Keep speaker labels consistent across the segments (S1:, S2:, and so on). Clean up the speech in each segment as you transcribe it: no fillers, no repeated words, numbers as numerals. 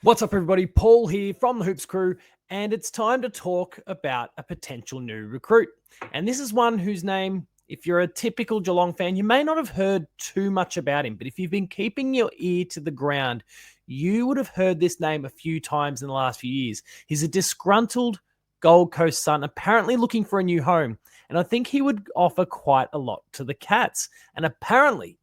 S1: What's up, everybody? Paul here from the Hoops Crew, and it's time to talk about a potential new recruit. And this is one whose name, if you're a typical Geelong fan, you may not have heard too much about him, but if you've been keeping your ear to the ground, you would have heard this name a few times in the last few years. He's a disgruntled Gold Coast son, apparently looking for a new home, and I think he would offer quite a lot to the Cats. And apparently,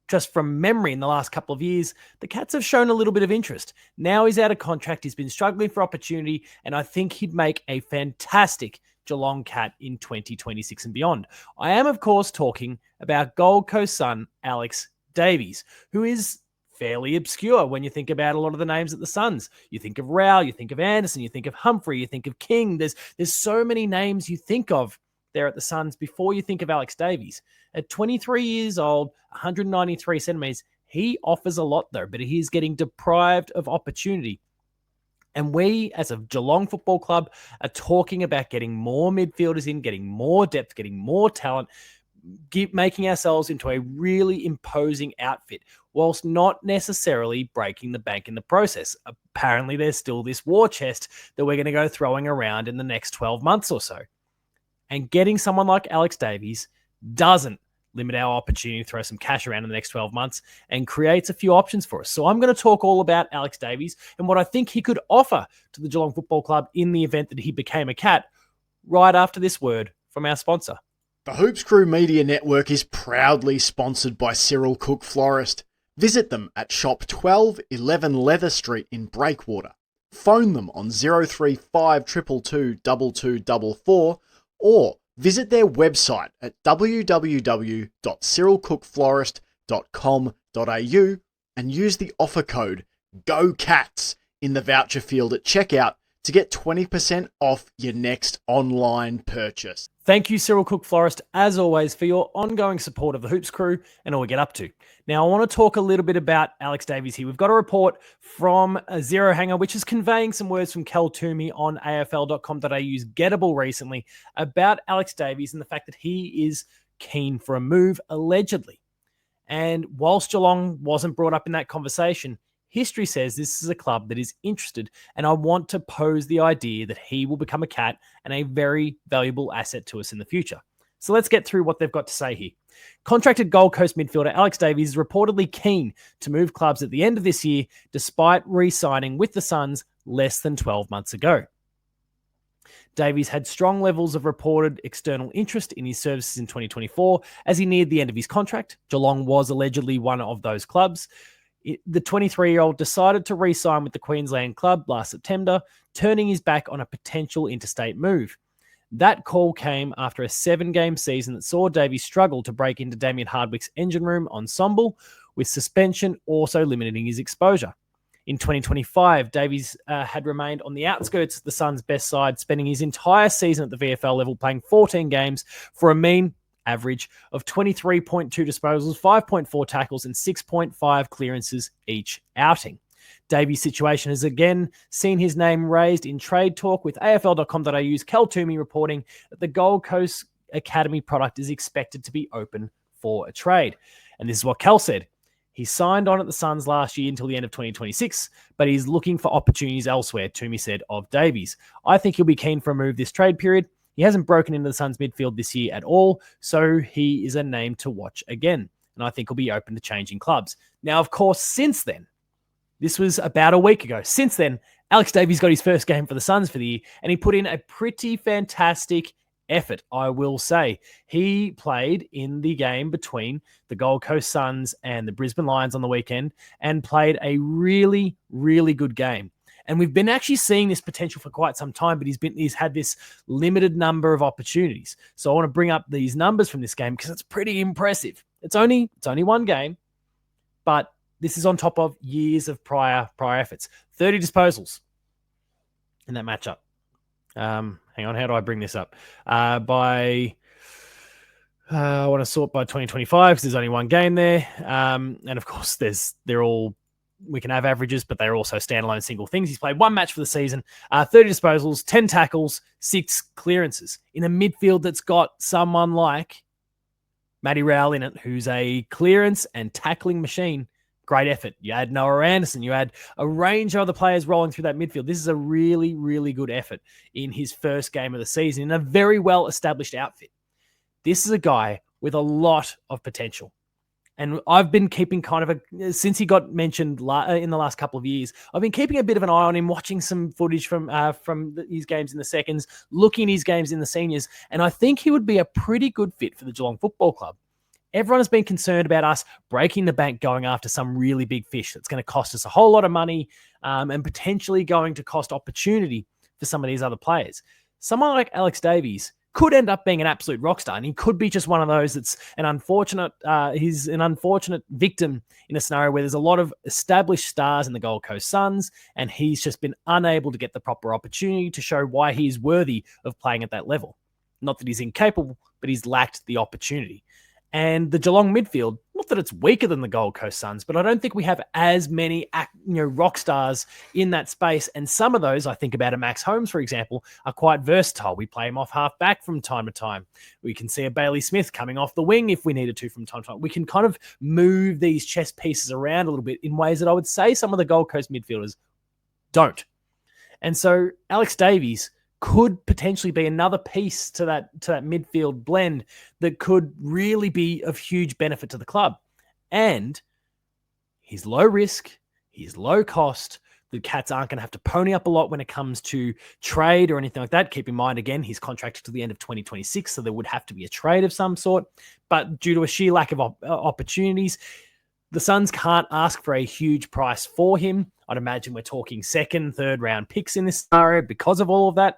S1: just from memory in the last couple of years, the Cats have shown a little bit of interest. Now he's out of contract. He's been struggling for opportunity, and I think he'd make a fantastic Geelong Cat in 2026 and beyond. I am, of course, talking about Gold Coast son Alex Davies, who is fairly obscure when you think about a lot of the names at the Suns. You think of Rowell, you think of Anderson, you think of Humphrey, you think of King. There's so many names you think of there at the Suns before you think of Alex Davies. At 23 years old, 193 centimeters, he offers a lot though, but he is getting deprived of opportunity. And we, as a Geelong Football Club, are talking about getting more midfielders in, getting more depth, getting more talent, making ourselves into a really imposing outfit, whilst not necessarily breaking the bank in the process. Apparently, there's still this war chest that we're going to go throwing around in the next 12 months or so. And getting someone like Alex Davies doesn't limit our opportunity to throw some cash around in the next 12 months and creates a few options for us. So I'm going to talk all about Alex Davies and what I think he could offer to the Geelong Football Club in the event that he became a Cat right after this word from our sponsor.
S2: The Hoops Crew Media Network is proudly sponsored by Cyril Cook Florist. Visit them at shop 1211 Leather Street in Breakwater. Phone them on 035 222 2244 or visit their website at www.cyrilcookflorist.com.au and use the offer code GOCATS in the voucher field at checkout to get 20% off your next online purchase.
S1: Thank you, Cyril Cook Florist, as always, for your ongoing support of the Hoops Crew and all we get up to. Now, I want to talk a little bit about Alex Davies here. We've got a report from a Zero Hanger, which is conveying some words from Kel Toomey on afl.com.au's Gettable recently about Alex Davies and the fact that he is keen for a move, allegedly. And whilst Geelong wasn't brought up in that conversation, history says this is a club that is interested, and I want to pose the idea that he will become a Cat and a very valuable asset to us in the future. So let's get through what they've got to say here. Contracted Gold Coast midfielder Alex Davies is reportedly keen to move clubs at the end of this year, despite re-signing with the Suns less than 12 months ago. Davies had strong levels of reported external interest in his services in 2024 as he neared the end of his contract. Geelong was allegedly one of those clubs. The 23-year-old decided to re-sign with the Queensland club last September, turning his back on a potential interstate move. That call came after a 7-game season that saw Davies struggle to break into Damien Hardwick's engine room ensemble, with suspension also limiting his exposure. In 2025, Davies had remained on the outskirts of the Suns' best side, spending his entire season at the VFL level playing 14 games for a mean average of 23.2 disposals, 5.4 tackles, and 6.5 clearances each outing. Davies' situation has again seen his name raised in trade talk, with AFL.com.au's Kel Toomey reporting that the Gold Coast Academy product is expected to be open for a trade. And this is what Kel said. He signed on at the Suns last year until the end of 2026, but he's looking for opportunities elsewhere, Toomey said of Davies. I think he'll be keen for a move this trade period. He hasn't broken into the Suns midfield this year at all, so he is a name to watch again. And I think he'll be open to changing clubs. Now, of course, since then, this was about a week ago. Since then, Alex Davies got his first game for the Suns for the year, and he put in a pretty fantastic effort, I will say. He played in the game between the Gold Coast Suns and the Brisbane Lions on the weekend and played a really, really good game. And we've been actually seeing this potential for quite some time, but he's had this limited number of opportunities. So I want to bring up these numbers from this game because it's pretty impressive. It's only one game, but this is on top of years of prior efforts. 30 disposals in that matchup. Hang on, how do I bring this up? I want to sort by 2025 because there's only one game there. And of course, we can have averages, but they're also standalone single things. He's played one match for the season, 30 disposals, 10 tackles, 6 clearances in a midfield that's got someone like Matty Rowell in it, who's a clearance and tackling machine. Great effort. You had Noah Anderson. You had a range of other players rolling through that midfield. This is a really, really good effort in his first game of the season in a very well-established outfit. This is a guy with a lot of potential. And I've been keeping since he got mentioned in the last couple of years, I've been keeping a bit of an eye on him, watching some footage from his games in the seconds, looking at his games in the seniors, and I think he would be a pretty good fit for the Geelong Football Club. Everyone has been concerned about us breaking the bank going after some really big fish that's going to cost us a whole lot of money and potentially going to cost opportunity for some of these other players. Someone like Alex Davies could end up being an absolute rock star, and he could be just one of those that's he's an unfortunate victim in a scenario where there's a lot of established stars in the Gold Coast Suns, and he's just been unable to get the proper opportunity to show why he's worthy of playing at that level. Not that he's incapable, but he's lacked the opportunity. And the Geelong midfield, not that it's weaker than the Gold Coast Suns, but I don't think we have as many rock stars in that space. And some of those, I think about Max Holmes, for example, are quite versatile. We play him off half back from time to time. We can see a Bailey Smith coming off the wing if we needed to from time to time. We can kind of move these chess pieces around a little bit in ways that I would say some of the Gold Coast midfielders don't. And so Alex Davies could potentially be another piece to that midfield blend that could really be of huge benefit to the club. And he's low risk, he's low cost. The Cats aren't going to have to pony up a lot when it comes to trade or anything like that. Keep in mind, again, he's contracted to the end of 2026, so there would have to be a trade of some sort. But due to a sheer lack of opportunities, the Suns can't ask for a huge price for him. I'd imagine we're talking second, third round picks in this scenario because of all of that.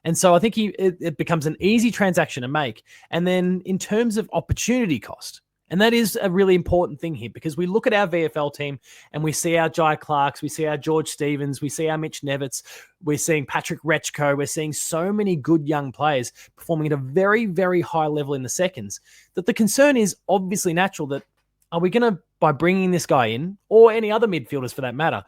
S1: And so I think it becomes an easy transaction to make. And then in terms of opportunity cost, and that is a really important thing here because we look at our VFL team and we see our Jai Clarks, we see our George Stevens, we see our Mitch Nevitz, we're seeing Patrick Rechko, we're seeing so many good young players performing at a very, very high level in the seconds that the concern is obviously natural that are we going to, by bringing this guy in or any other midfielders for that matter,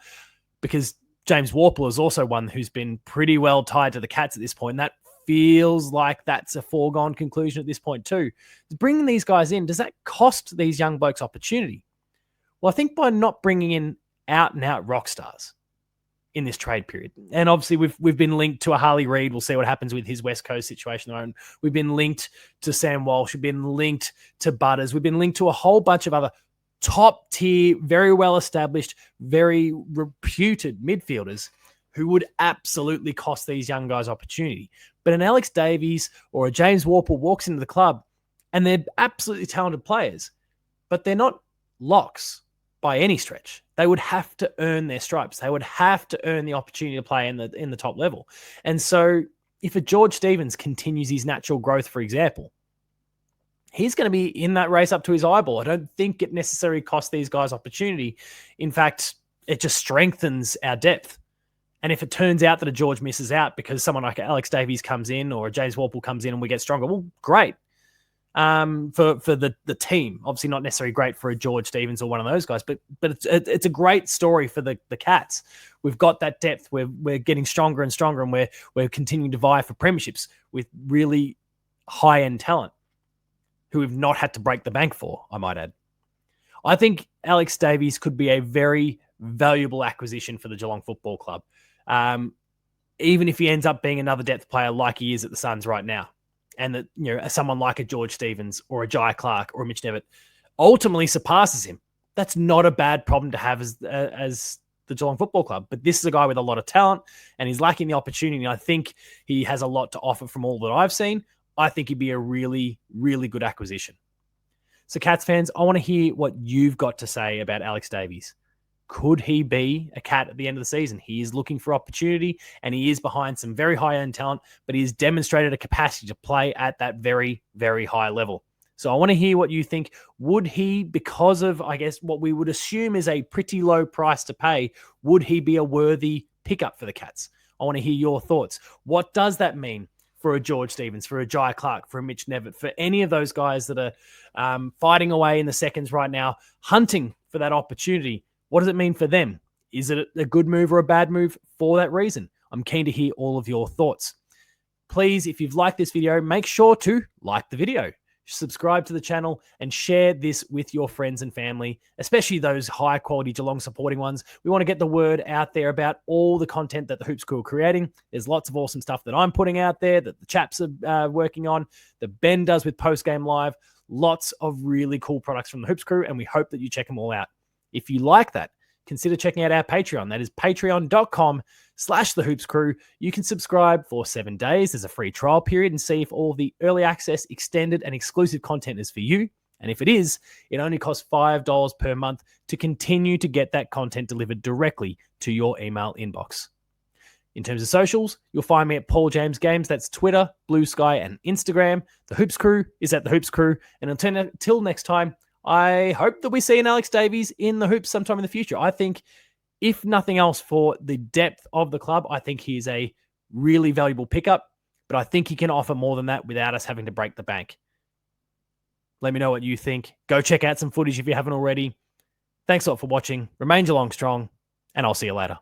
S1: because James Warple is also one who's been pretty well tied to the Cats at this point. And that feels like that's a foregone conclusion at this point too. Bringing these guys in, does that cost these young blokes opportunity? Well, I think by not bringing in out-and-out rock stars in this trade period, and obviously we've been linked to a Harley Reid. We'll see what happens with his West Coast situation. We've been linked to Sam Walsh. We've been linked to Butters. We've been linked to a whole bunch of other top tier, very well established, very reputed midfielders who would absolutely cost these young guys opportunity. But an Alex Davies or a James Warple walks into the club and they're absolutely talented players, but they're not locks by any stretch. They would have to earn their stripes. They would have to earn the opportunity to play in the top level. And so if a George Stevens continues his natural growth, for example, he's going to be in that race up to his eyeball. I don't think it necessarily costs these guys opportunity. In fact, it just strengthens our depth. And if it turns out that a George misses out because someone like Alex Davies comes in or a James Warple comes in and we get stronger, well, great for the team. Obviously not necessarily great for a George Stevens or one of those guys, but it's a great story for the Cats. We've got that depth. We're getting stronger and stronger, and we're continuing to vie for premierships with really high-end talent who we've not had to break the bank for, I might add. I think Alex Davies could be a very valuable acquisition for the Geelong Football Club, even if he ends up being another depth player like he is at the Suns right now, and that someone like a George Stevens or a Jai Clark or a Mitch Nevitz ultimately surpasses him. That's not a bad problem to have as the Geelong Football Club. But this is a guy with a lot of talent, and he's lacking the opportunity. I think he has a lot to offer from all that I've seen. I think he'd be a really, really good acquisition. So Cats fans, I want to hear what you've got to say about Alex Davies. Could he be a Cat at the end of the season? He is looking for opportunity, and he is behind some very high-end talent, but he has demonstrated a capacity to play at that very, very high level. So I want to hear what you think. Would he, because of, I guess, what we would assume is a pretty low price to pay, would he be a worthy pickup for the Cats? I want to hear your thoughts. What does that mean for a George Stevens, for a Jai Clark, for a Mitch Nevitz, for any of those guys that are fighting away in the seconds right now, hunting for that opportunity? What does it mean for them? Is it a good move or a bad move for that reason? I'm keen to hear all of your thoughts. Please, if you've liked this video, make sure to like the video. subscribe to the channel, and share this with your friends and family, especially those high quality Geelong supporting ones. We want to get the word out there about all the content that the Hoops Crew are creating. There's lots of awesome stuff that I'm putting out there that the chaps are working on, that Ben does with Post Game Live. Lots of really cool products from the Hoops Crew, and we hope that you check them all out. If you like that, consider checking out our Patreon. That is patreon.com/thehoopscrew. You can subscribe for 7 days. There's a free trial period and see if all the early access, extended, and exclusive content is for you. And if it is, it only costs $5 per month to continue to get that content delivered directly to your email inbox. In terms of socials, you'll find me at Paul James Games. That's Twitter, Blue Sky, and Instagram. The Hoops Crew is at The Hoops Crew. And until next time, I hope that we see an Alex Davies in the Hoops sometime in the future. I think, if nothing else, for the depth of the club, I think he's a really valuable pickup. But I think he can offer more than that without us having to break the bank. Let me know what you think. Go check out some footage if you haven't already. Thanks a lot for watching. Remain Geelong strong, and I'll see you later.